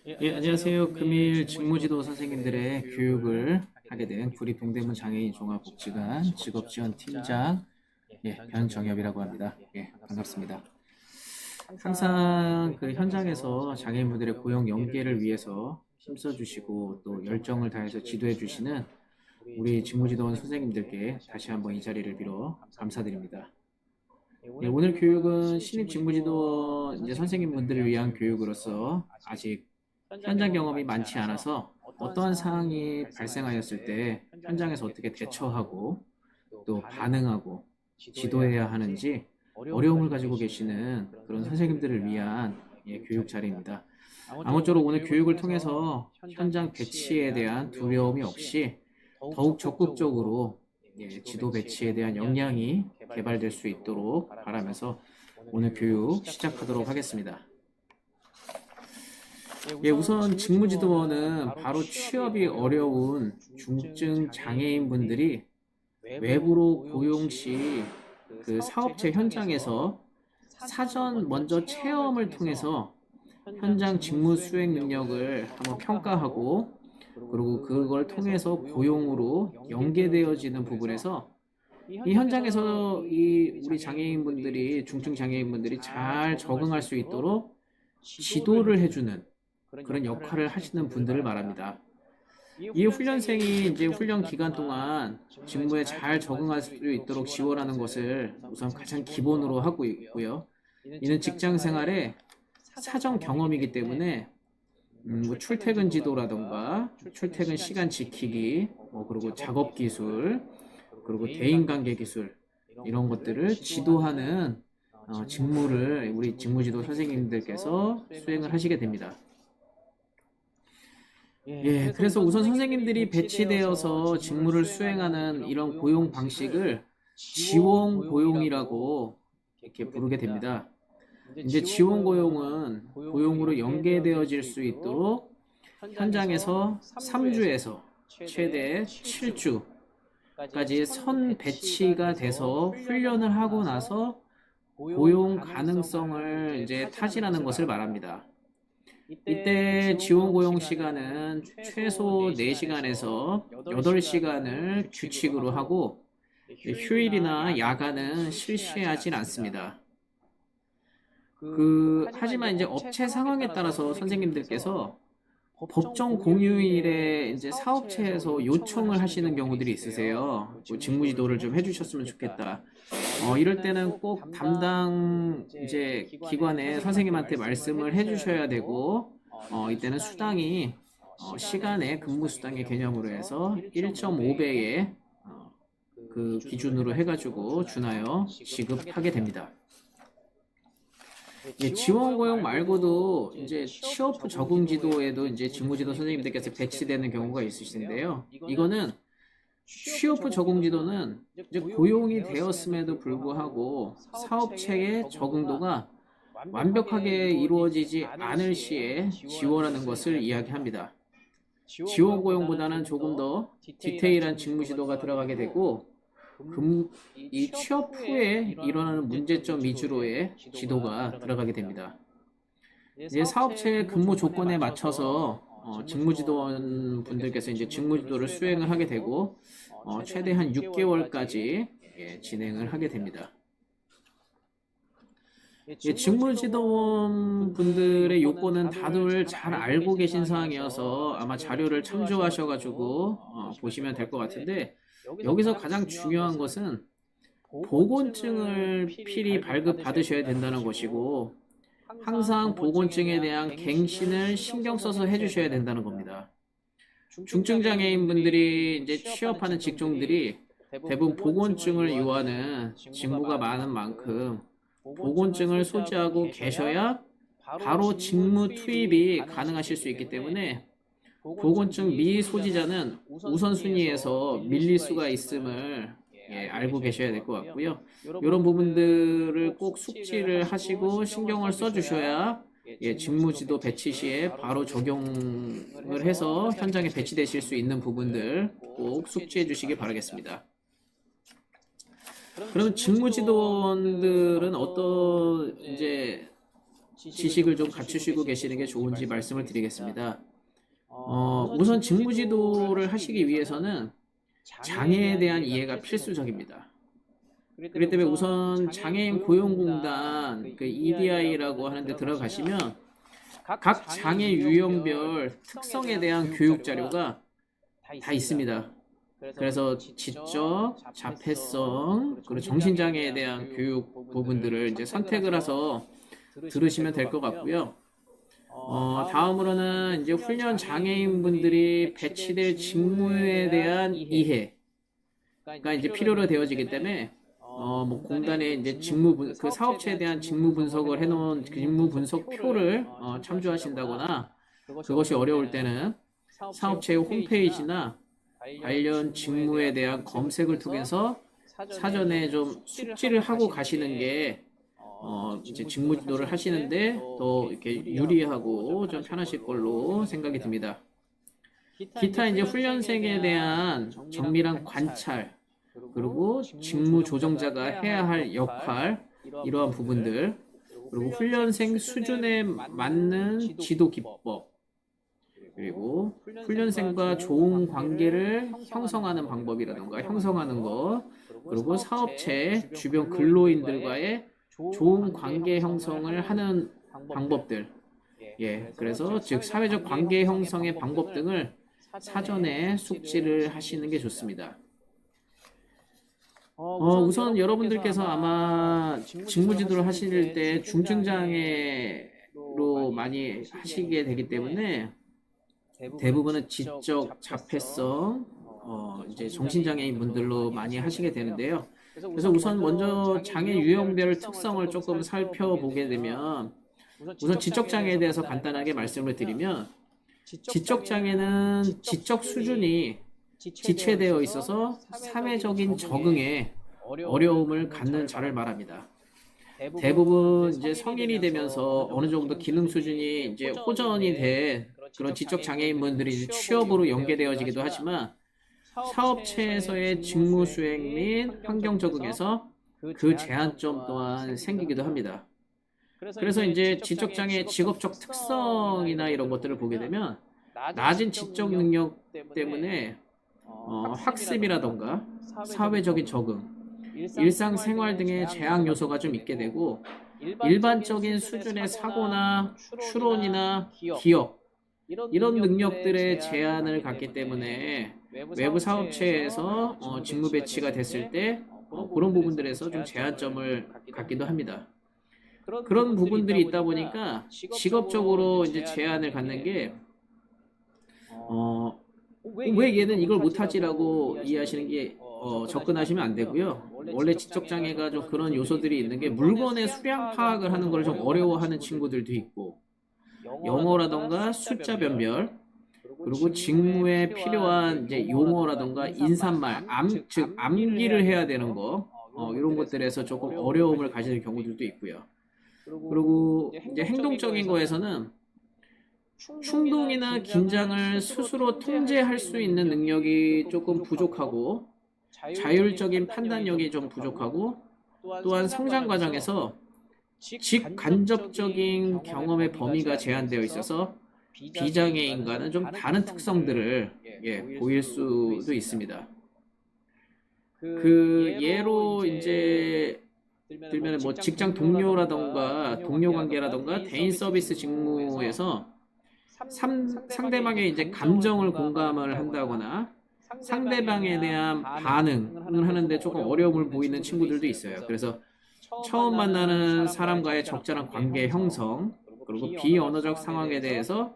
예, 안녕하세요. 금일 직무지도 선생님들의 교육을 하게 된 구립동대문 장애인 종합복지관 직업지원팀장 변정엽이라고 합니다. 반갑습니다. 항상 그 현장에서 장애인분들의 고용 연계를 위해서 힘써주시고 또 열정을 다해서 지도해 주시는 우리 직무지도원 선생님들께 다시 한번 이 자리를 빌어 감사드립니다. 오늘 교육은 신입 직무지도 이제 선생님분들을 위한 교육으로서 아직 현장 경험이 많지 않아서 어떠한 상황이 발생하였을 때 현장에서 어떻게 대처하고 또 반응하고 지도해야 하는지 어려움을 가지고 계시는 그런 선생님들을 위한 교육 자리입니다. 아무쪼록 오늘 교육을 통해서 현장 배치에 대한 두려움이 없이 더욱 적극적으로 지도 배치에 대한 역량이 개발될 수 있도록 바라면서 오늘 교육 시작하도록 하겠습니다. 우선 직무지도원은 바로 취업이 어려운 중증 장애인 분들이 외부로 고용 시 그 사업체 현장에서 사전 먼저 체험을 통해서 현장 직무 수행 능력을 한번 평가하고 그리고 그걸 통해서 고용으로 연계되어지는 부분에서 이 현장에서 이 우리 장애인분들이 중증 장애인분들이 잘 적응할 수 있도록 지도를 해주는 그런 역할을 하시는 분들을 말합니다. 이 훈련생이 이제 훈련 기간 동안 직무에 잘 적응할 수 있도록 지원하는 것을 우선 가장 기본으로 하고 있고요. 이는 직장 생활의 사전 경험이기 때문에 뭐 출퇴근 지도라던가 출퇴근 시간 지키기, 그리고 작업 기술, 그리고 대인관계 기술 이런 것들을 지도하는 직무를 우리 직무지도 선생님들께서 수행을 하시게 됩니다. 그래서 우선 선생님들이 배치되어서 직무를 수행하는 이런 고용 방식을 지원 고용이라고 이렇게 부르게 됩니다. 이제 지원 고용은 고용으로 연계되어질 수 있도록 현장에서 3주에서 최대 7주까지 선 배치가 돼서 훈련을 하고 나서 고용 가능성을 이제 타진하는 것을 말합니다. 이때 지원 고용 시간은 최소 4시간에서 8시간을 규칙으로 하고 휴일이나 야간은 실시하진 않습니다. 하지만 이제 업체 상황에 따라서 선생님들께서 법정 공휴일에 이제 사업체에서 요청을 하시는 경우들이 있으세요. 직무 지도를 좀 해주셨으면 좋겠다. 이럴 때는 꼭 담당 이제 기관의 선생님한테 말씀을 해주셔야 되고, 이때는 수당이 시간의 근무 수당의 개념으로 해서 1.5배의 그 기준으로 해가지고 준하여 지급하게 됩니다. 지원 고용 말고도 이제 취업 후 적응 지도에도 이제 직무지도 선생님들께서 배치되는 경우가 있으신데요. 이거는 취업 후 적응 지도는 이제 고용이 되었음에도 불구하고 사업체의 적응도가 완벽하게 이루어지지 않을 시에 지원하는 것을 이야기합니다. 지원 고용보다는 조금 더 디테일한 직무 지도가 들어가게 되고 이 취업 후에 일어나는 문제점 위주로의 지도가 들어가게 됩니다. 이제 사업체의 근무 조건에 맞춰서 직무지도원 분들께서 이제 직무지도를 수행을 하게 되고 최대한 6개월까지 진행을 하게 됩니다. 직무지도원 분들의 요건은 다들 잘 알고 계신 사항이어서 아마 자료를 참조하셔가지고 보시면 될 것 같은데 여기서 가장 중요한 것은 보건증을 필히 발급받으셔야 된다는 것이고 항상 보건증에 대한 갱신을 신경 써서 해주셔야 된다는 겁니다. 중증장애인분들이 이제 취업하는 직종들이 대부분 보건증을 요하는 직무가 많은 만큼 보건증을 소지하고 계셔야 바로 직무 투입이 가능하실 수 있기 때문에 보건증 미소지자는 우선순위에서 밀릴 수가 있음을 알고 계셔야 될 것 같고요. 이런 부분들을 꼭 숙지를 하시고 신경을 써주셔야 직무지도 배치 시에 바로 적용을 해서 현장에 배치되실 수 있는 부분들 꼭 숙지해 주시기 바라겠습니다. 그럼 직무지도원들은 어떤 이제 지식을 좀 갖추시고 계시는 게 좋은지 말씀을 드리겠습니다. 우선 직무지도를 하시기 위해서는 장애에 대한 이해가 필수적입니다. 그렇기 때문에 우선 장애인 고용공단 그 EDI라고 하는데 들어가시면 각 장애 유형별 특성에 대한 교육 자료가 다 있습니다. 그래서 지적, 자폐성, 그리고 정신장애에 대한 교육 부분들을 이제 선택을 해서 들으시면 될 것 같고요. 다음으로는 이제 훈련 장애인분들이 배치될 직무에 대한 이해가 이제 필요로 되어지기 때문에 뭐 공단의 이제 그 사업체에 대한 직무 분석을 해놓은 직무 분석표를 참조하신다거나 그것이 어려울 때는 사업체의 홈페이지나 관련 직무에 대한 검색을 통해서 사전에 좀 숙지를 하고 가시는 게 이제 직무 지도를 하시는데 더 이렇게 유리하고 좀 편하실 걸로 생각이 듭니다. 기타 이제 훈련생에 대한 정밀한 관찰, 그리고 직무 조정자가 해야 할 역할, 이러한 부분들, 그리고 훈련생 수준에 맞는 지도 기법, 그리고 훈련생과 좋은 관계를 형성하는 방법이라던가 형성하는 것, 그리고 사업체 주변 근로인들과의 좋은 관계 형성을 하는 방법들, 그래서 즉 사회적 관계 형성의 방법 등을 사전에 숙지를 하시는 게 좋습니다. 우선 여러분들께서 아마 직무지도를 하실 때 중증장애로 많이 하시게 되기 때문에 대부분은 지적 자폐성, 이제 정신장애인 분들로 많이 하시게 되는데요. 그래서 우선 먼저 장애 유형별 특성을 조금 살펴보게 되면 우선 지적장애에 대해서 간단하게 말씀을 드리면 지적장애는 지적 수준이 지체되어 있어서 사회적인 적응에 어려움을 갖는 자를 말합니다. 대부분 이제 성인이 되면서 어느 정도 기능 수준이 이제 호전이 된 그런 지적 장애인분들이 취업으로 연계되어지기도 하지만 사업체에서의 직무 수행 및 환경 적응에서 그 제한점 또한 생기기도 합니다. 그래서 이제 지적장애 직업적 특성이나 이런 것들을 보게 되면 낮은 지적 능력 때문에 학습이라던가 사회적인 적응, 일상생활 등의 제약 요소가 좀 있게 되고 일반적인 수준의 사고나 추론이나 기억 이런 능력들의 제한을 갖기 때문에 외부 사업체에서 직무 배치가 됐을 때 그런 부분들에서 좀 제한점을 갖기도 합니다. 그런 부분들이 있다 보니까 직업적으로 이제 제한을 갖는 게 왜 얘는 이걸 못하지라고 이해하시는 게 접근하시면 안 되고요. 원래 지적장애가 좀 그런 요소들이 있는 게 물건의 수량 파악을 하는 걸 좀 어려워하는 친구들도 있고 영어라던가 숫자 변별 그리고 직무에 필요한 이제 용어라던가 인사말, 즉 암기를 해야 되는 거 이런 것들에서 조금 어려움을 가지는 경우들도 있고요. 그리고 이제 행동적인 거에서는 충동이나 긴장을 스스로 통제할 수 있는 능력이 조금 부족하고 자율적인 판단력이 좀 부족하고 또한 성장 과정에서 직간접적인 경험의 범위가 제한되어 있어서 비장애인과는 좀 다른 특성들을 보일 수도 있습니다. 그 예로 이제 들면 뭐 직장 동료라던가 동료 관계라던가 대인 서비스 직무에서 상대방의 이제 감정을 공감을 한다거나 상대방에 대한 반응을 하는데 조금 어려움을 보이는 친구들도 있어요. 그래서 처음 만나는 사람과의 적절한 관계 형성 그리고 비언어적 상황에 대해서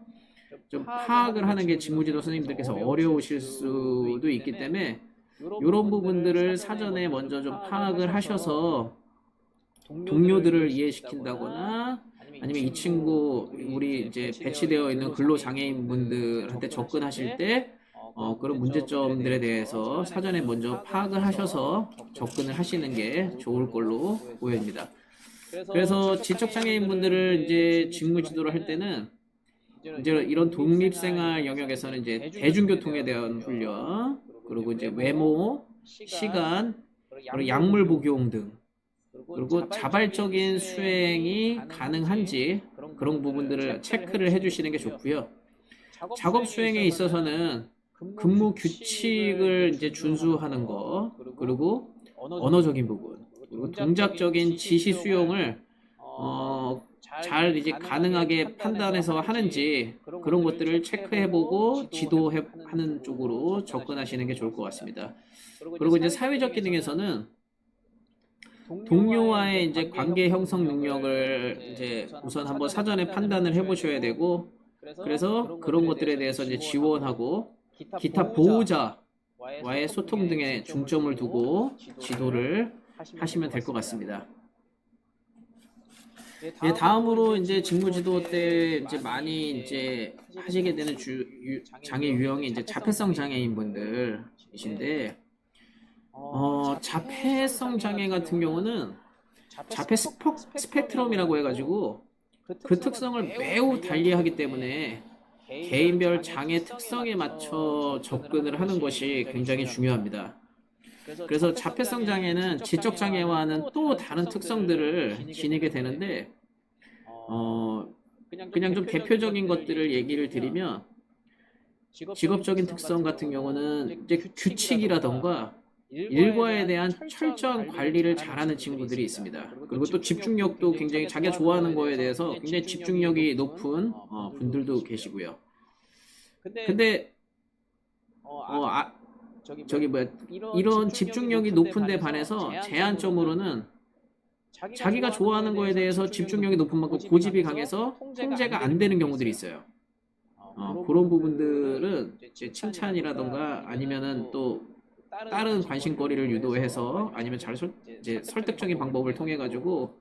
좀 파악을 하는 게 직무지도 선생님들께서 어려우실 수도 있기 때문에 이런 부분들을 사전에 먼저 좀 파악을 하셔서 동료들을 이해시킨다거나 아니면 이 친구 우리 이제 배치되어 있는 근로장애인 분들한테 접근하실 때 그런 문제점들에 대해서 사전에 먼저 파악을 하셔서 접근을 하시는 게 좋을 걸로 보여집니다. 그래서 지적장애인 분들을 이제 직무 지도를 할 때는 이제 이런 독립생활 영역에서는 이제 대중교통에 대한 훈련, 그리고 이제 외모, 시간, 그리고 약물 복용 등, 그리고 자발적인 수행이 가능한지 그런 부분들을 체크를 해주시는 게 좋고요. 작업 수행에 있어서는 근무 규칙을 이제 준수하는 거, 그리고 언어적인 부분, 그리고 동작적인 지시 수용을 잘 이제 가능하게 판단해서 하는지 그런 것들을 체크해보고 지도하는 쪽으로 접근하시는 게 좋을 것 같습니다. 그리고 이제 사회적 기능에서는 동료와의 이제 관계 형성 능력을 이제 우선 한번 사전에 판단을 해보셔야 되고, 그래서 그런 것들에 대해서 이제 지원하고 기타 보호자와의 소통 등에 중점을 두고 지도를 하시면 될 것 같습니다. 예, 다음으로 이제 직무지도 때 이제 많이 이제 하시게 되는 장애 유형이 이제 자폐성 장애인 분들이신데, 자폐성 장애 같은 경우는 자폐 스펙트럼이라고 해가지고 그 특성을 매우 달리하기 때문에 개인별 장애 특성에 맞춰 접근을 하는 것이 굉장히 중요합니다. 그래서 자폐성 장애는 지적 장애와는 또 다른 특성들을 지니게 되는데, 그냥 좀 대표적인 것들을 얘기를 드리면, 직업적인 특성 같은 경우는 이제 규칙이라던가 일과에 대한 철저한 관리를 잘하는 친구들이 있습니다. 그리고 또 집중력도 굉장히 자기가 좋아하는 거에 대해서 굉장히 집중력이 높은 분들도 계시고요. 근데 이런 집중력이 높은 데 반해서 제한점으로는 자기가 좋아하는 거에 대해서 집중력이 높은 만큼 고집이 강해서 통제가 안 되는 경우들이 있어요. 그런 부분들은 이제 칭찬이라던가 아니면은 또 다른 관심거리를 유도해서 아니면 이제 설득적인 방법을 통해 가지고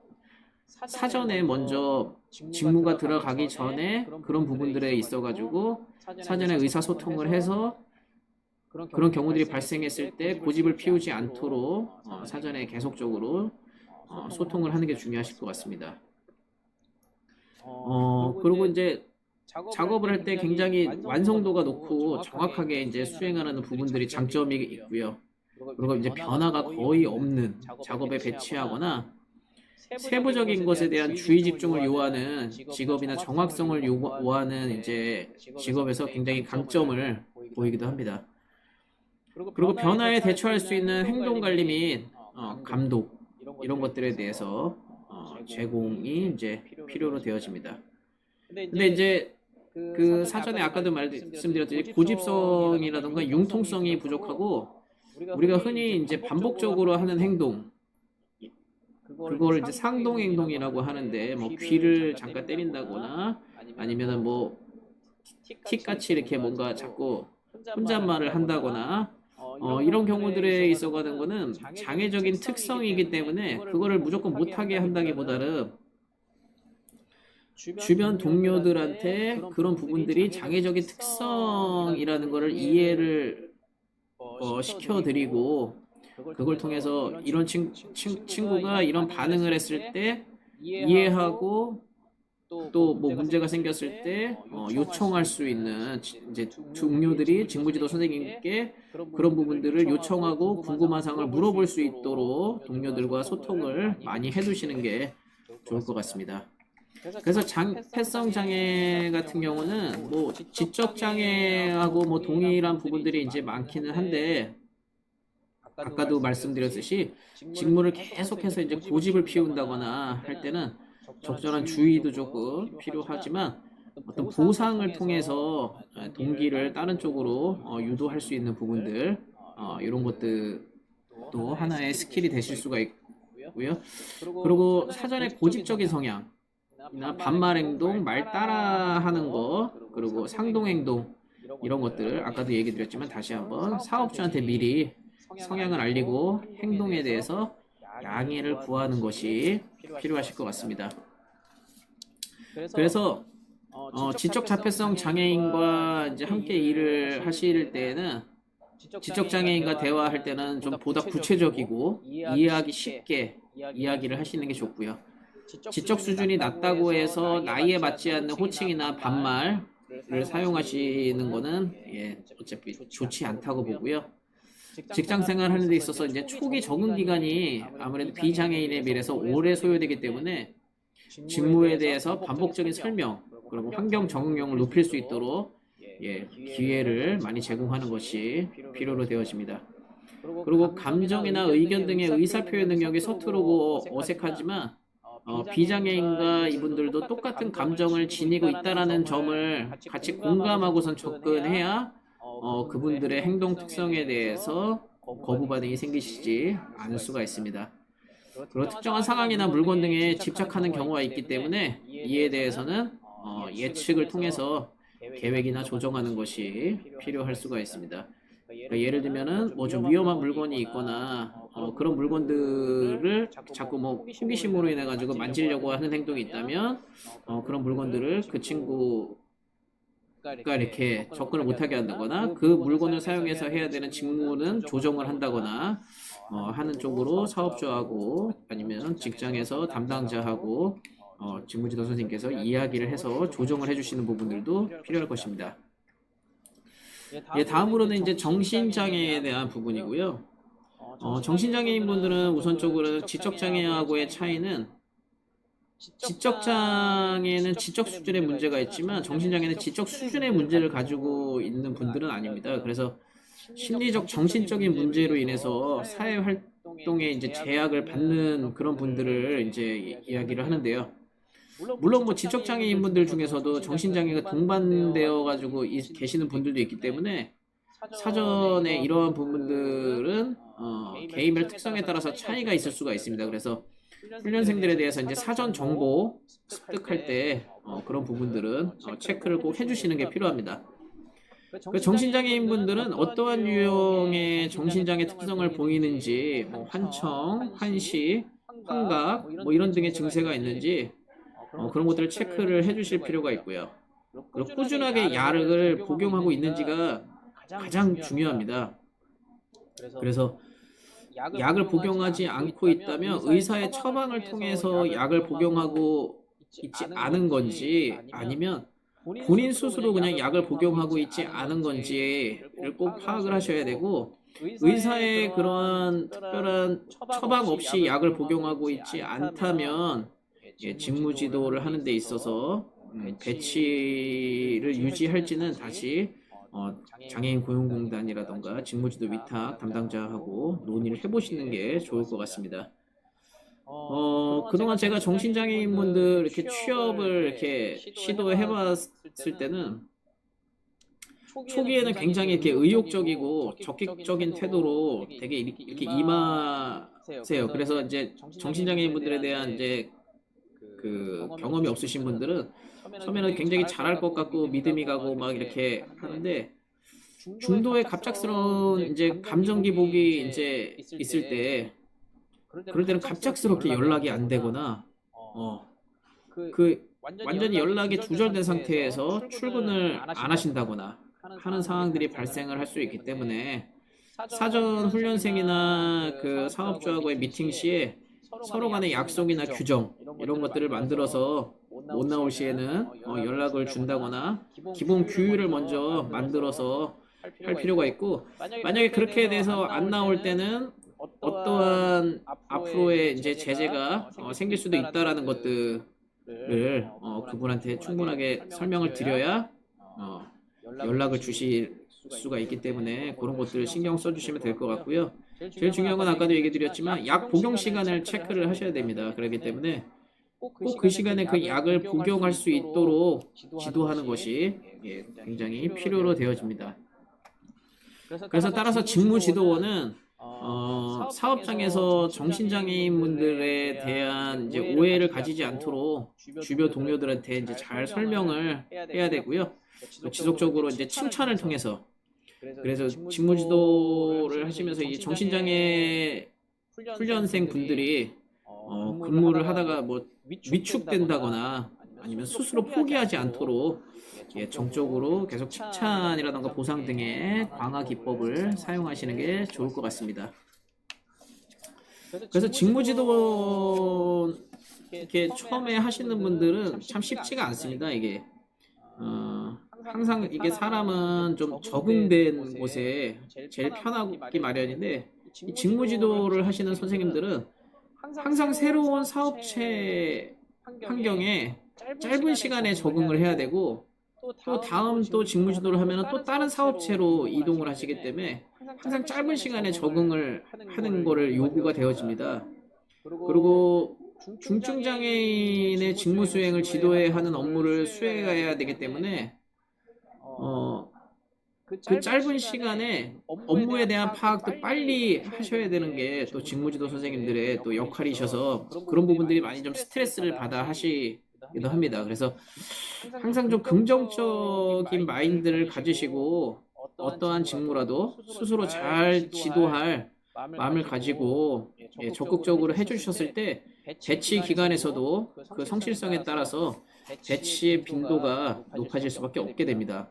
사전에 먼저 직무가 들어가기 전에 그런 부분들에 있어 가지고 사전에 의사소통을 해서 그런 경우들이 발생했을 때 고집을 피우지 않도록 사전에 계속적으로 소통을 하는 게 중요하실 것 같습니다. 그리고 이제 작업을 할 때 굉장히 완성도가 높고 정확하게 이제 수행하는 부분들이 장점이 있고요. 그리고 이제 변화가 거의 없는 작업에 배치하거나 세부적인 것에 대한 주의 집중을 요하는 직업이나 정확성을 요하는 이제 직업에서 굉장히 강점을 보이기도 합니다. 그리고 변화에 대처할 수 있는 행동 관리 및 감독 이런 것들에 대해서 제공이 이제 필요로 되어집니다. 근데 이제 그 사전에 아까도 말씀드렸듯이 고집성이라든가 융통성이 부족하고 우리가 흔히 이제 반복적으로 하는 행동 그거를 이제 상동 행동이라고 하는데 뭐 귀를 잠깐 때린다거나 아니면은 뭐 틱같이 이렇게 뭔가 자꾸 혼잣말을 한다거나 이런 경우들에 있어가는 거는 장애적인 특성이기 때문에 그거를 무조건 못하게 한다기보다는 주변 동료들한테 그런 부분들이 장애적인 특성이라는 거를 이해를 시켜드리고 그걸 통해서 이런 친구가 이런 반응을 했을 때 이해하고 또 뭐 문제가 생겼을 때 요청할 수 있는 이제 동료들이 직무지도 선생님께 그런 부분들을 요청하고 궁금한 사항을 물어볼 수 있도록 동료들과 소통을 많이 해두시는 게 좋을 것 같습니다. 그래서 자폐성 장애 같은 경우는 뭐 지적 장애하고 뭐 동일한 부분들이 이제 많기는 한데 아까도 말씀드렸듯이 직무를 계속해서 이제 고집을 피운다거나 할 때는 적절한 주의도 조금 필요하지만 어떤 보상을 통해서 동기를 다른 쪽으로 유도할 수 있는 부분들 이런 것들도 하나의 스킬이 되실 수가 있고요. 그리고 사전에 고집적인 성향 반말 행동, 말 따라하는 거, 그리고 상동 행동 이런 것들 아까도 얘기 드렸지만 다시 한번 사업주한테 미리 성향을 알리고 행동에 대해서 양해를 구하는 것이 필요하실 것 같습니다. 그래서 지적 자폐성 장애인과 이제 함께 일을 하실 때에는 지적 장애인과 대화할 때는 좀 보다 구체적이고 이해하기 쉽게 이야기를 하시는 게 좋고요. 지적 수준이 낮다고 해서 나이에 맞지 않는 호칭이나 반말을 사용하시는 거는 어차피 좋지 않다고 보고요. 직장 생활하는 데 있어서 이제 초기 적응 기간이 아무래도 비장애인에 비해서 오래 소요되기 때문에 직무에 대해서 반복적인 설명, 그리고 환경 적응력을 높일 수 있도록 기회를 많이 제공하는 것이 필요로 되어집니다. 그리고 감정이나 의견 등의 의사표현 능력이 서투르고 어색하지만 비장애인과 이분들도 똑같은 감정을 지니고 있다는 점을 같이 공감하고선 접근해야 그분들의 행동 특성에 대해서 거부 반응이 생기시지 않을 수가 있습니다. 그리고 특정한 상황이나 물건 등에 집착하는 경우가 있기 때문에 이에 대해서는 예측을 통해서 계획이나 조정하는 것이 필요할 수가 있습니다. 그러니까 예를 들면은 뭐 좀 위험한 물건이 있거나 그런 물건들을 자꾸 뭐 호기심으로 인해 가지고 만지려고 하는 행동이 있다면 그런 물건들을 그 친구가 이렇게 접근을 못하게 한다거나 그 물건을 사용해서 해야 되는 직무는 조정을 한다거나 하는 쪽으로 사업주하고 아니면 직장에서 담당자하고 직무지도 선생님께서 이야기를 해서 조정을 해주시는 부분들도 필요할 것입니다. 다음으로는 이제 정신장애에 대한 부분이고요. 정신장애인 분들은 우선적으로 지적장애하고의 차이는 지적장애는 지적 수준의 문제가 있지만 정신장애는 지적 수준의 문제를 가지고 있는 분들은 아닙니다. 그래서 심리적, 정신적인 문제로 인해서 사회활동에 이제 제약을 받는 그런 분들을 이제 이야기를 하는데요. 물론 뭐 지적장애인 분들 중에서도 정신장애가 동반되어 가지고 계시는 분들도 있기 때문에 사전에 이러한 부분들은 개인별 특성에 따라서 차이가 있을 수가 있습니다. 그래서 훈련생들에 대해서 이제 사전 정보 습득할 때 그런 부분들은 체크를 꼭 해주시는 게 필요합니다. 정신장애인 분들은 어떠한 유형의 정신장애 특성을 보이는지, 뭐 환청, 환시, 환각, 뭐 이런 등의 증세가 있는지 그런 것들을 체크를 해주실 필요가 있고요. 그리고 꾸준하게 약을 복용하고 있는지가 가장 중요합니다. 그래서 약을 복용하지 않고 있다면 의사의 처방을 통해서 약을 복용하고 있지 않은 건지 아니면 본인 스스로 그냥 약을 복용하고 있지 않은 건지를 꼭 파악을 하셔야 되고 의사의 그러한 특별한 처방 없이 약을 복용하고 있지 않다면 직무지도를 하는 데 있어서 배치를 유지할지는 다시 장애인 고용공단이라던가 직무지도 위탁 담당자하고 논의를 해보시는 게 좋을 것 같습니다. 그동안 제가 정신장애인분들 이렇게 취업을 이렇게 시도해봤을 때는 초기에는 굉장히 이렇게 의욕적이고 적극적인 태도로 되게 이렇게 임하세요. 그래서 이제 정신장애인분들에 대한 이제 그 경험이 없으신 분들은 처음에는 굉장히 잘할 것 같고 믿음이 가고 막 이렇게 하는데 중도에 갑작스러운 이제 감정 기복이 이제 있을 때 그럴 때는 갑작스럽게 연락이 안 되거나 그 완전히 연락이 두절된 상태에서 출근을 안 하신다거나 하는 상황들이 발생을 할 수 있기 때문에 사전 훈련생이나 그 사업주하고의 미팅 시에 서로 간의 약속이나 규정 이런 것들을 만들어서 못 나올 시에는 연락을 준다거나 기본 규율을 먼저 만들어서 할 필요가 있고 만약에 그렇게 돼서 안 나올 때는 어떠한 앞으로의 이제 제재가 생길 수도 있다라는 것들을 그분한테 충분하게 설명을 드려야 연락을 주실 수가 있기 때문에 그런 것들을 신경 써주시면 될 것 같고요. 제일 중요한 건 아까도 얘기 드렸지만 약 복용 시간을 체크를 하셔야 됩니다. 그렇기 때문에 꼭 그 시간에 그 약을 복용할 수 있도록 지도하는 것이 굉장히 필요로 되어집니다. 그래서 따라서 직무지도원은 사업장에서 정신장애인분들에 대한 이제 오해를 가지지 않도록 주변 동료들한테 이제 잘 설명을 해야 되고요. 지속적으로 이제 칭찬을 통해서 그래서 직무지도를 하시면서 이 정신장애 훈련생 분들이 근무를 하다가 뭐 위축된다거나 아니면 스스로 포기하지 않도록 정적으로 계속 칭찬이라던가 보상 등의 강화 기법을 사용하시는 게 좋을 것 같습니다. 그래서 직무지도 이렇게 처음에 하시는 분들은 참 쉽지가 않습니다. 이게 항상 이게 사람은 좀 적응된 곳에 제일 편하기 마련인데 이 직무지도를 하시는 선생님들은 항상 새로운 사업체에 환경에 짧은 시간에 적응을 해야 되고 또 다음 또 직무 지도를 하면 또 다른 사업체로 이동을 하시기 때문에 항상 짧은 시간에 적응을 하는 거를 요구가 되어집니다. 그리고 중증 장애인의 직무 수행을 지도해야 하는 업무를 수행해야 되기 때문에 그 짧은 시간에 업무에 대한 파악도 빨리 하셔야 되는 게 또 직무지도 선생님들의 또 역할이셔서 그런 부분들이 많이 좀 스트레스를 받아 하시기도 합니다. 그래서 항상 좀 긍정적인 마인드를 가지시고 어떠한 직무라도 스스로 잘 지도할 마음을 가지고 적극적으로 해주셨을 때 배치 기간에서도 그 성실성에 따라서 배치의 빈도가 높아질 수밖에 없게 됩니다.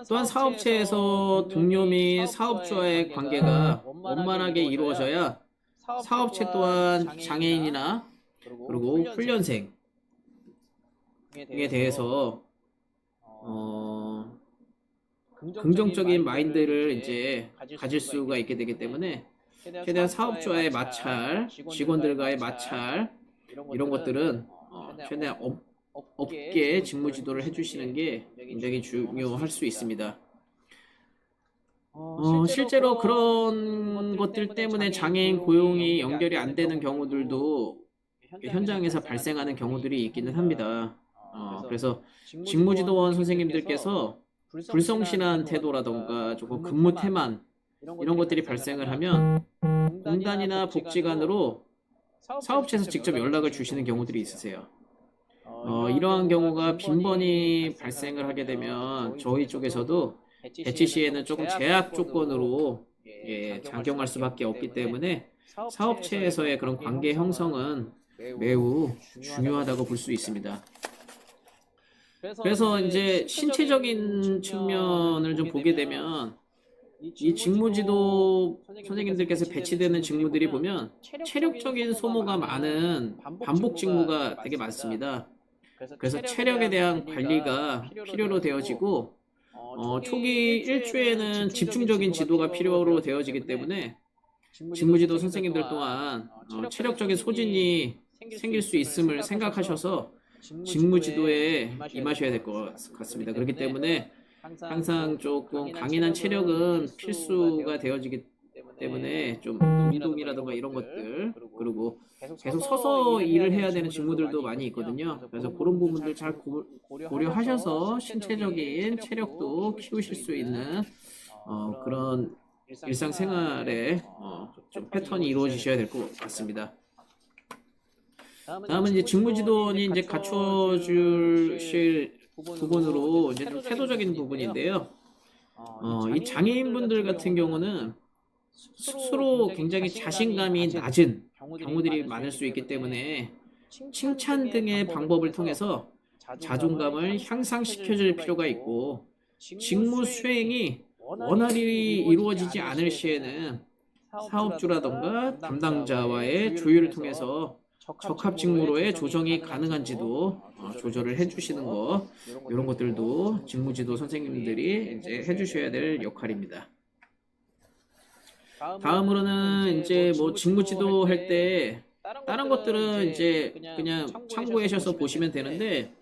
또한 사업체에서 동료 및 사업주와의 관계가 원만하게 이루어져야 사업체 또한 장애인이나 그리고 훈련생에 대해서 긍정적인 마인드를 이제 가질 수가 있게 되기 때문에 최대한 사업주와의 마찰, 직원들과의 마찰 이런 것들은 최대한 없게 직무 지도를 해주시는 게 굉장히 중요할 수 있습니다. 실제로 그런 것들 때문에 장애인 고용이 연결이 안 되는 경우들도 현장에서 발생하는 경우들이 있기는 합니다. 그래서 직무지도원 선생님들께서 불성실한 태도라던가 조금 근무 태만 이런 것들이 발생을 하면 공단이나 복지관으로 사업체에서 직접 연락을 주시는 경우들이 있으세요. 이러한 경우가 빈번히 발생을 하게 되면 저희 쪽에서도 배치 시에는 조금 제약 조건으로 작용할 수밖에 없기 때문에 사업체에서의 그런 관계 형성은 매우 중요하다고 볼 수 있습니다. 그래서 이제 신체적인 측면을 좀 보게 되면 이 직무지도 선생님들께서 배치되는 직무들이 보면 체력적인 소모가 많은 반복 직무가 되게 많습니다. 그래서 체력에 대한 관리가 필요로 되어지고 초기 1주에는 집중적인 지도가 필요로 되어지기 때문에 직무지도 선생님들 또한 체력적인 소진이 생길 수 있음을 생각하셔서 직무지도에 임하셔야 될 것 같습니다. 그렇기 때문에 항상 조금 강인한 체력은 필수가 되어지기 때문에 좀 운동이라든가 이런 것들 그리고 계속 서서 일을 해야 되는 직무들도 많이 있거든요. 그래서 그런 부분들 잘 고려하셔서 신체적인 체력도 키우실 수 있는 그런 일상생활에 좀 패턴이 이루어지셔야 될 것 같습니다. 다음은 이제 직무지도원이 이제 갖춰주실 부분으로 이제 좀 태도적인 부분인데요. 이 장애인분들 같은 경우는 스스로 굉장히 자신감이 낮은 경우들이 많을 수 있기 때문에 칭찬 등의 방법을 통해서 자존감을 향상시켜줄 필요가 있고 직무 수행이 원활히 이루어지지 않을 시에는 사업주라던가 담당자와의 조율을 통해서 적합 직무로의 조정이 가능한지도 조절을 해주시는 거 이런 것들도 직무지도 선생님들이 이제 해주셔야 될 역할입니다. 다음으로는 이제 뭐 직무지도 할 때 다른 것들은 이제 그냥 참고하셔서 보시면 되는데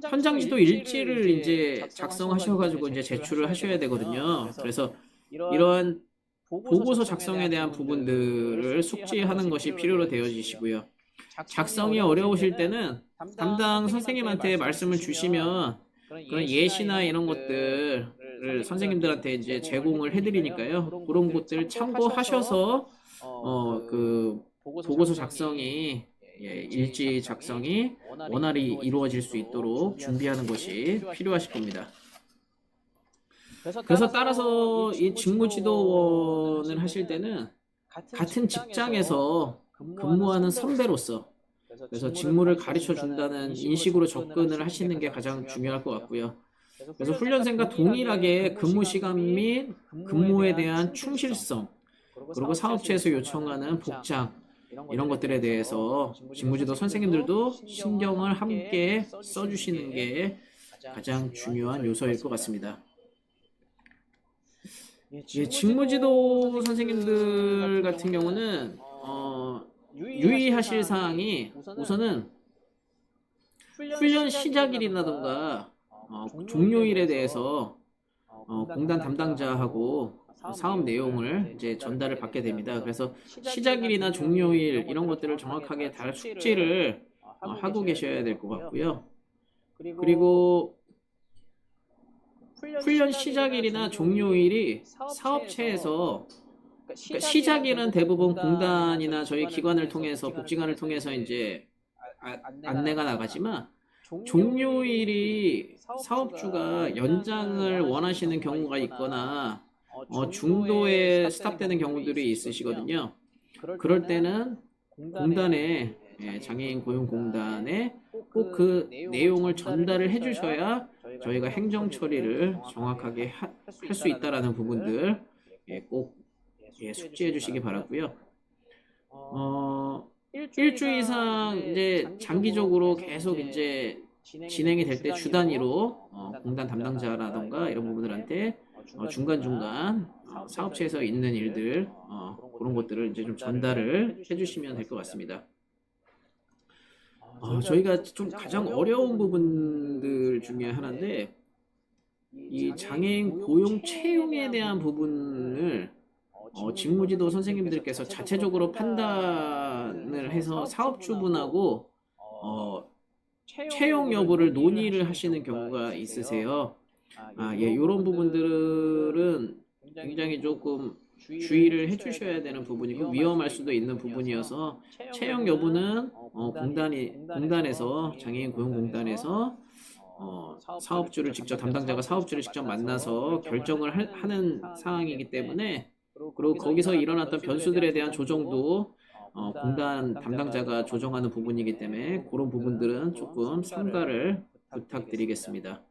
현장지도 일지를 이제 작성하셔가지고 이제 제출을 하셔야 되거든요. 그래서 이러한 보고서 작성에 대한 부분들을 숙지하는 것이 필요로 되어지시고요. 작성이 어려우실 때는 담당 선생님한테 말씀을 주시면 그런 예시나 이런 것들을 선생님들한테 이제 제공을 해드리니까요. 그런 것들 참고하셔서 그 보고서 작성이 일지 작성이 원활히 이루어질 수 있도록 준비하는 것이 필요하실 겁니다. 그래서 따라서 이 직무지도원을 하실 때는 같은 직장에서 근무하는 선배로서 그래서 직무를 가르쳐 준다는 인식으로 접근을 하시는 게 가장 중요할 것 같고요. 그래서 훈련생과 동일하게 근무 시간 및 근무에 대한 충실성 그리고 사업체에서 요청하는 복장 이런 것들에 대해서 직무지도 선생님들도 신경을 함께 써주시는 게 가장 중요한 요소일 것 같습니다. 직무지도 선생님들 같은 경우는 유의하실 사항이 우선은 훈련 시작일이라던가 종료일에 대해서 공단 담당자하고 사업 내용을 이제 전달을 받게 됩니다. 그래서 시작일이나 종료일 이런 것들을 정확하게 다 숙지를 하고 계셔야 될 것 같고요. 그리고 훈련 시작일이나 종료일이 사업체에서 그러니까 시작일은 대부분 공단이나 저희 기관을 통해서 복지관을 통해서 이제 안내가 나가지만 종료일이 사업주가 연장을 원하시는 경우가 있거나 중도에 스탑되는 경우들이 있으시거든요. 그럴 때는 공단에 장애인 고용공단에 꼭 그 내용을 전달을 해주셔야 저희가 행정 처리를 정확하게 할 수 있다라는 부분들 꼭 숙지해 주시기 바라고요. 일주 이상 이제 장기적으로 계속 이제 진행이 될 때 주 단위로 공단 담당자라던가 이런 부분들한테 중간중간 사업체에서 있는 일들 그런 것들을 이제 좀 전달을 해주시면 될 것 같습니다. 저희가 좀 가장 어려운 부분들 중에 하나인데 이 장애인 고용 채용에 대한 부분을 직무지도 선생님들께서 자체적으로 판단을 해서 사업주분하고 채용 여부를 논의를 하시는 경우가 있으세요. 이런 부분들은 굉장히 조금 주의를 해주셔야 되는 부분이고 위험할 수도 있는 부분이어서 채용 여부는 공단에서 장애인 고용공단에서 사업주를 직접 담당자가 사업주를 직접 만나서 결정을 하는 상황이기 때문에 그리고 거기서 일어났던 변수들에 대한 조정도 공단 담당자가 조정하는 부분이기 때문에 그런 부분들은 조금 삼가를 부탁드리겠습니다.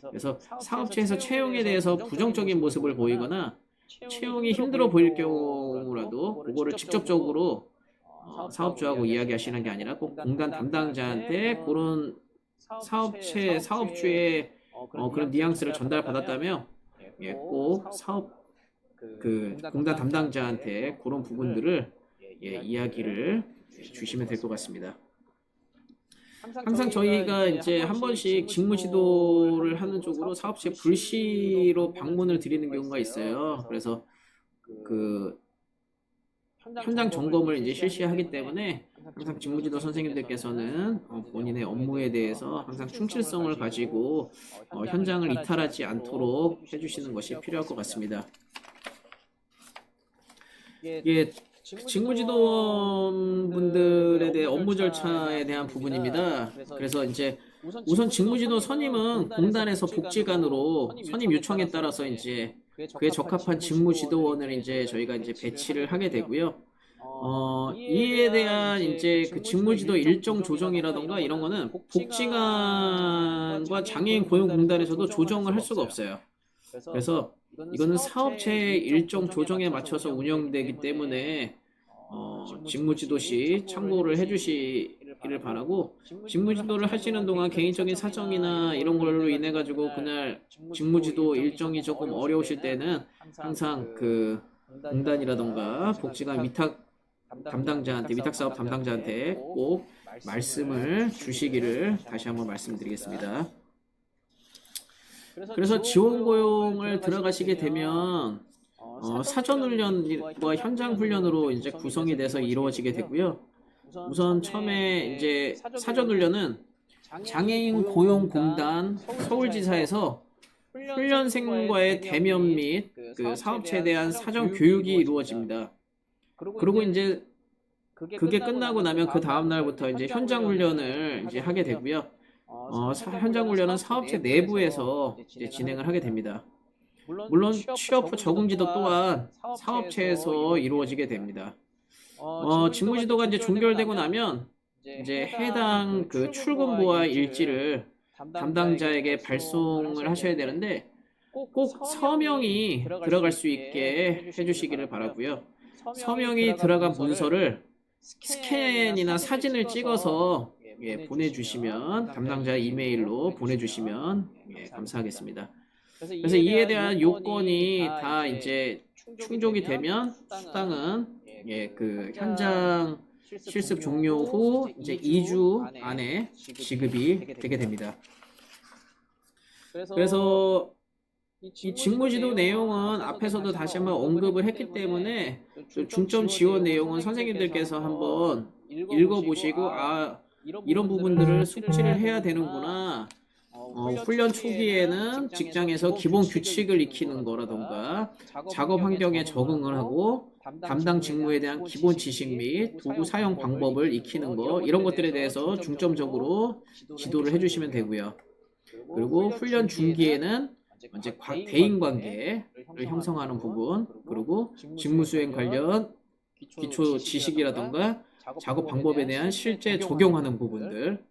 그래서 사업체에서 채용에 대해서 부정적인 모습을 보이거나 채용이 힘들어 보일 경우라도 그거를 직접적으로 사업주하고 이야기하시는 게 아니라 꼭 공단 담당자한테 그런 사업주의 그런 뉘앙스를 전달받았다면 꼭 공단 담당자한테 그런 부분들을 이야기를 주시면 될 것 같습니다. 항상 저희가 이제 한 번씩 직무 지도를 하는 쪽으로 사업체 불시로 방문을 드리는 경우가 있어요. 그래서 그 현장 점검을 이제 실시하기 때문에 항상 직무지도 선생님들께서는 본인의 업무에 대해서 항상 충실성을 가지고 현장을 이탈하지 않도록 해주시는 것이 필요할 것 같습니다. 이게 직무지도원 분들에 대해 업무 절차에 대한 부분입니다. 그래서 이제 우선 직무지도 선임은 공단에서 복지관으로 선임 요청에 따라서 이제 그에 적합한 직무지도원을 이제 저희가 이제 배치를 하게 되고요. 이에 대한 이제 그 직무지도 일정 조정이라던가 이런 거는 복지관과 장애인 고용공단에서도 조정을 할 수가 없어요. 그래서 이거는 사업체의 일정 조정에 맞춰서 운영되기 때문에 직무지도 시 참고를 해주시기를 바라고 직무지도를 하시는 동안 개인적인 사정이나 이런 걸로 인해 가지고 그날 직무지도 일정이 조금 어려우실 때는 항상 그 공단이라던가 복지관 위탁사업 담당자한테 꼭 말씀을 주시기를 다시 한번 말씀드리겠습니다. 그래서 지원 고용을 들어가시게 되면 사전 훈련과 현장 훈련으로 이제 구성이 돼서 이루어지게 되고요. 우선 처음에 이제 사전 훈련은 장애인 고용공단 서울지사에서 훈련생과의 대면 및 그 사업체에 대한 사전 교육이 이루어집니다. 그리고 이제 그게 끝나고 나면 그 다음 날부터 이제 현장 훈련을 이제 하게 되고요. 현장 훈련은 사업체 내부에서 이제 진행을 하게 됩니다. 물론 취업 후 적응 지도 또한 사업체에서 이루어지게 됩니다. 직무 지도가 이제 종결되고 나면 이제 해당 그 출근부와 일지를 담당자에게 발송을 하셔야 되는데 꼭 서명이 들어갈 수 있게 해주시기를 바라고요. 서명이 들어간 문서를 스캔이나 사진을 찍어서 보내주시면 담당자 이메일로 보내주시면 감사하겠습니다. 그래서 이에 대한 요건이 다 이제 충족이 되면 수당은 그 현장 실습 종료 후 이제 2주 안에 지급이 되게 됩니다. 그래서 이 직무지도 내용은 앞에서도 다시 한번 언급을 했기 때문에 중점 지원 내용은 선생님들께서 한번 읽어보시고 이런 부분들을 숙지를 해야 되는구나. 훈련 초기에는 직장에서 기본 규칙을 익히는 거라던가 작업 환경에 적응을 하고 담당 직무에 대한 기본 지식 및 도구 사용 방법을 익히는 거, 이런 것들에 대해서 중점적으로 지도를 해주시면 되고요. 그리고 훈련 중기에는 이제 대인관계를 형성하는 부분, 그리고 직무 수행 관련 기초 지식이라던가 작업 방법에 대한 실제 적용하는 부분들,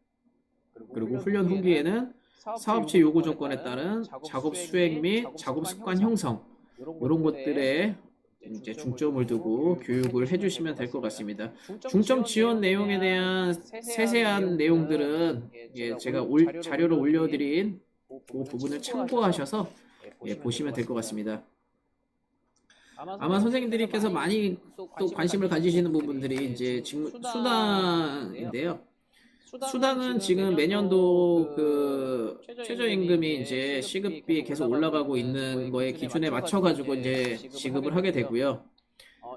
그리고 훈련 후기에는 사업체 요구 조건에 따른 작업 수행 및 작업 습관 형성, 이런 것들에 이제 중점을 두고 교육을 해주시면 될 것 같습니다. 중점 지원 내용에 대한 세세한 내용들은 제가 자료를 올려드린 그 부분을 참고하셔서 보시면 될 것 같습니다. 아마 선생님들께서 많이 또 관심을 가지시는 부분들이 이제 수당인데요. 수당은 지금 매년도 그 최저임금이 이제 시급이 계속 올라가고 있는 거에 기준에 맞춰가지고 이제 지급을 하게 되고요.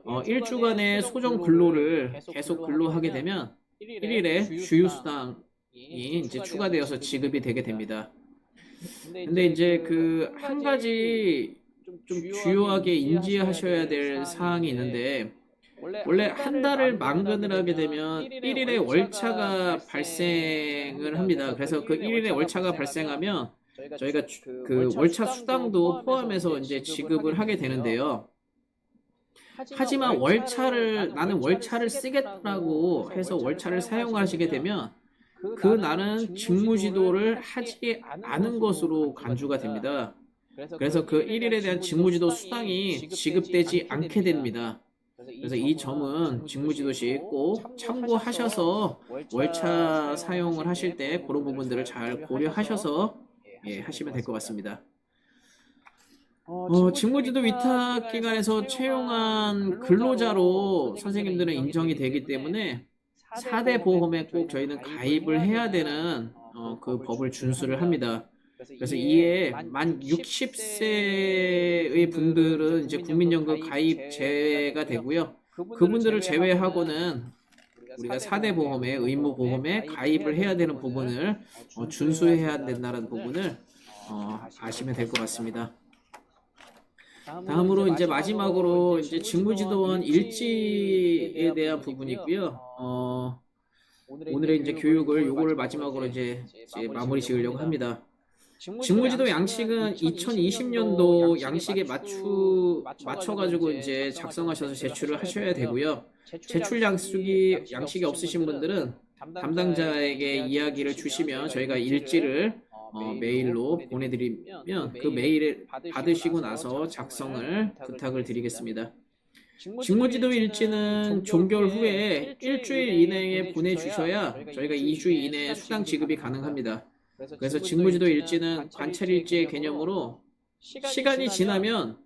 1주간의 소정 근로를 계속 근로하게 되면 1일에 주휴수당이 이제 추가되어서 지급이 되게 됩니다. 근데 이제 그 한 가지 좀 주요하게 인지하셔야 될 사항이 있는데, 원래 한 달을 만근을 하게 되면 1일의 월차가 발생을 합니다. 그래서 그 1일의 월차가 발생하면 저희가 그 월차 수당도 포함해서 이제 지급을 하게 되는데요. 하지만 나는 월차를 쓰겠다고 해서 월차를 사용하시게 되면 그 날은 직무지도를 하지 않은 것으로 간주가 됩니다. 그래서 그 1일에 대한 직무지도 수당이 지급되지 않게 됩니다. 그래서 이 점은 직무지도시 꼭 참고하셔서 월차 사용을 하실 때 그런 부분들을 잘 고려하셔서 하시면 될 것 같습니다. 직무지도 위탁기관에서 채용한 근로자로 선생님들은 인정이 되기 때문에 4대 보험에 꼭 저희는 가입을 해야 되는 그 법을 준수를 합니다. 그래서 이에 만 60세의 분들은 이제 국민연금 가입 제외가 되고요. 그분들을 제외하고는 우리가 4대 보험에, 의무보험에 가입을 해야 되는 부분을 준수해야 된다는 부분을 아시면 될 것 같습니다. 다음으로 이제 마지막으로 이제 직무지도원 일지에 대한 부분이고요. 오늘의 이제 교육을 요거를 마지막으로 이제 마무리 지으려고 합니다. 직무지도 양식은 2020년도 양식에 맞춰가지고 이제 작성하셔서 제출을 하셔야 되고요. 제출 양식이 없으신 분들은 담당자에게 이야기를 주시면 저희가 일지를 메일로 보내드리면 그 메일을 받으시고 나서 작성을 부탁을 드리겠습니다. 직무지도 일지는 종결 후에 일주일 이내에 보내주셔야 저희가 2주 이내에 수당 지급이 가능합니다. 그래서 직무지도 일지는 관찰일지의 개념으로 시간이 지나면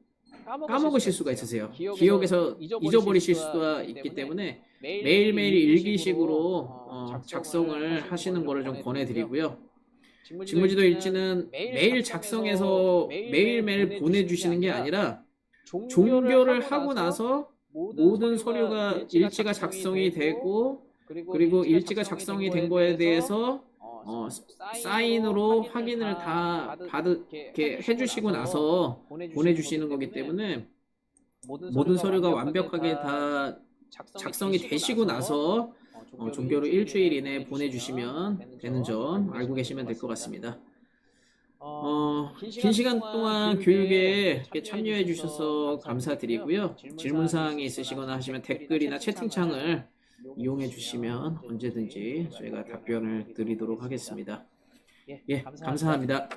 까먹으실 수가 있으세요. 기억에서 잊어버리실 수가 있기 때문에 매일매일 일기식으로 작성을 하시는 것을 좀 권해드리고요. 직무지도 일지는 매일 작성해서 매일매일 보내주시는 게 아니라 종결을 하고 나서 모든 서류가 일지가 작성이 되고, 그리고 일지가 작성이 된 거에 대해서 사인으로 확인을 다 이렇게 해주시고 나서 보내주시는 거기 때문에 모든 서류가 완벽하게 다 작성이 되시고 나서 종결을 일주일 이내에 보내주시면 되는 점 알고 계시면 될 것 같습니다. 긴 시간 동안 교육에 참여해 주셔서 감사드리고요. 질문사항이 있으시거나 하시면 댓글이나 채팅창을 이용해 주시면 언제든지 저희가 답변을 드리도록 하겠습니다. 감사합니다.